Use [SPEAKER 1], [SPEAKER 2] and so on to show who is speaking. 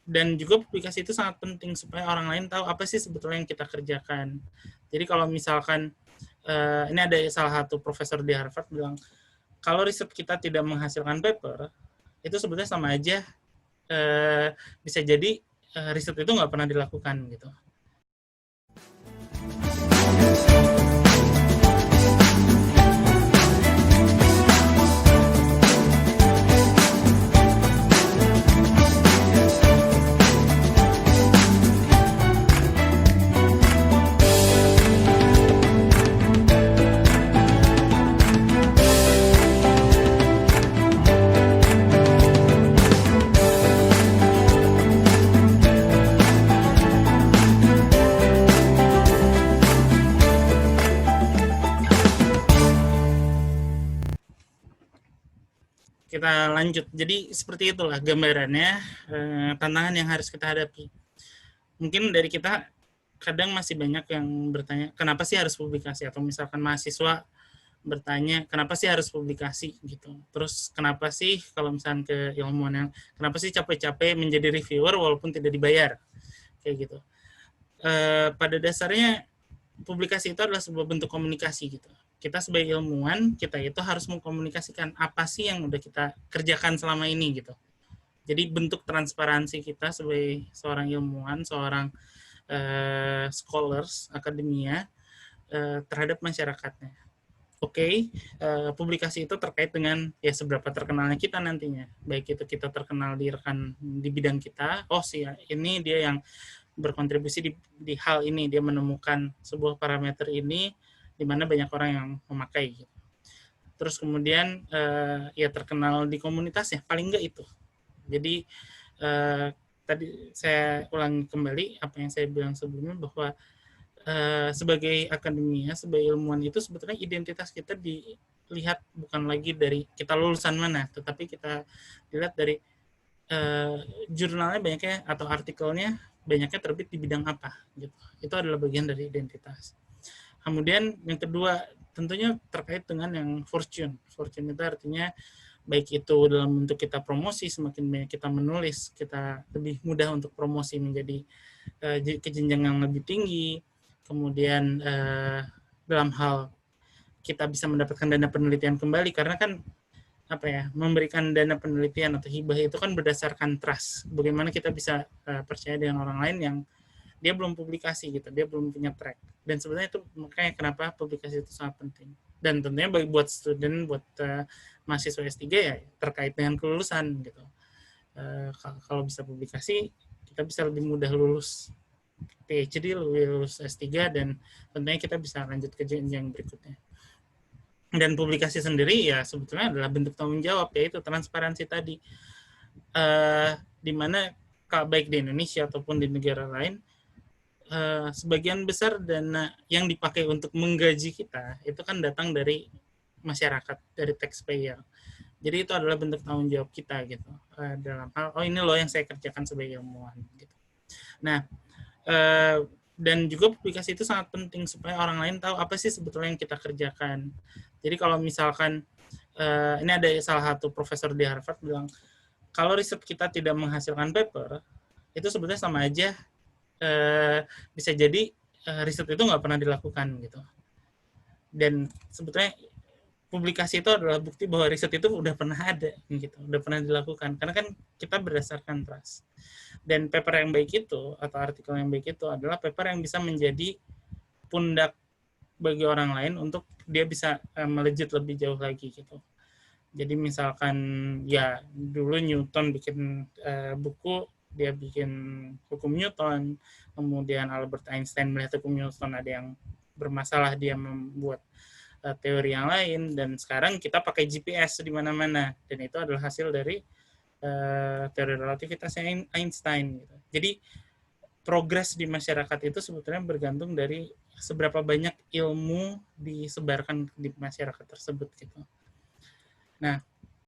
[SPEAKER 1] Dan juga publikasi itu sangat penting supaya orang lain tahu apa sih sebetulnya yang kita kerjakan. Jadi kalau misalkan ini ada salah satu profesor di Harvard bilang, kalau riset kita tidak menghasilkan paper, itu sebetulnya sama aja bisa jadi riset itu nggak pernah dilakukan gitu. Kita lanjut. Jadi seperti itulah gambarannya, tantangan yang harus kita hadapi. Mungkin dari kita kadang masih banyak yang bertanya, kenapa sih harus publikasi? Atau misalkan mahasiswa bertanya, kenapa sih harus publikasi gitu. Terus kenapa sih kalau misalkan ke ilmuwan yang, kenapa sih capek-capek menjadi reviewer walaupun tidak dibayar? Kayak gitu. Pada dasarnya publikasi itu adalah sebuah bentuk komunikasi gitu. Kita sebagai ilmuwan, kita itu harus mengkomunikasikan apa sih yang udah kita kerjakan selama ini gitu. Jadi bentuk transparansi kita sebagai seorang ilmuwan, seorang scholars, akademia terhadap masyarakatnya. Oke, publikasi itu terkait dengan ya seberapa terkenalnya kita nantinya. Baik itu kita terkenal di rekan di bidang kita, oh sih ini dia yang berkontribusi di hal ini, dia menemukan sebuah parameter ini di mana banyak orang yang memakai. Terus kemudian ya terkenal di komunitasnya, paling enggak itu. Jadi tadi saya ulangi kembali apa yang saya bilang sebelumnya, bahwa sebagai akademia, sebagai ilmuwan itu sebetulnya identitas kita dilihat bukan lagi dari kita lulusan mana, tetapi kita dilihat dari jurnalnya banyaknya atau artikelnya banyaknya terbit di bidang apa gitu. Itu adalah bagian dari identitas. Kemudian yang kedua tentunya terkait dengan yang fortune. Fortune itu artinya baik itu dalam bentuk kita promosi, semakin banyak kita menulis, kita lebih mudah untuk promosi menjadi ke jenjang yang lebih tinggi. Kemudian dalam hal kita bisa mendapatkan dana penelitian kembali, karena kan memberikan dana penelitian atau hibah itu kan berdasarkan trust. Bagaimana kita bisa percaya dengan orang lain yang dia belum publikasi gitu, dia belum punya track. Dan sebenarnya itu makanya kenapa publikasi itu sangat penting. Dan tentunya bagi buat student, buat mahasiswa S3 ya terkait dengan kelulusan gitu. Kalau bisa publikasi, kita bisa lebih mudah lulus PhD, lebih lulus S3, dan tentunya kita bisa lanjut ke jenjang berikutnya. Dan publikasi sendiri ya sebetulnya adalah bentuk tanggung jawab, yaitu transparansi tadi. Di mana baik di Indonesia ataupun di negara lain, sebagian besar dana yang dipakai untuk menggaji kita itu kan datang dari masyarakat, dari taxpayer. Jadi itu adalah bentuk tanggung jawab kita gitu, dalam hal ini loh yang saya kerjakan sebagai ilmuwan gitu. Nah, dan juga publikasi itu sangat penting supaya orang lain tahu apa sih sebetulnya yang kita kerjakan. Jadi kalau misalkan ini ada salah satu profesor di Harvard bilang, kalau riset kita tidak menghasilkan paper, itu sebetulnya sama aja bisa jadi riset itu nggak pernah dilakukan gitu. Dan sebetulnya publikasi itu adalah bukti bahwa riset itu udah pernah ada gitu, udah pernah dilakukan, karena kan kita berdasarkan trust. Dan paper yang baik itu atau artikel yang baik itu adalah paper yang bisa menjadi pundak bagi orang lain untuk dia bisa melejit lebih jauh lagi gitu. Jadi misalkan ya dulu Newton bikin buku, dia bikin hukum Newton, kemudian Albert Einstein melihat hukum Newton ada yang bermasalah, dia membuat teori yang lain, dan sekarang kita pakai GPS di mana-mana, dan itu adalah hasil dari teori relativitasnya Einstein gitu. Jadi progres di masyarakat itu sebetulnya bergantung dari seberapa banyak ilmu disebarkan di masyarakat tersebut gitu. Nah,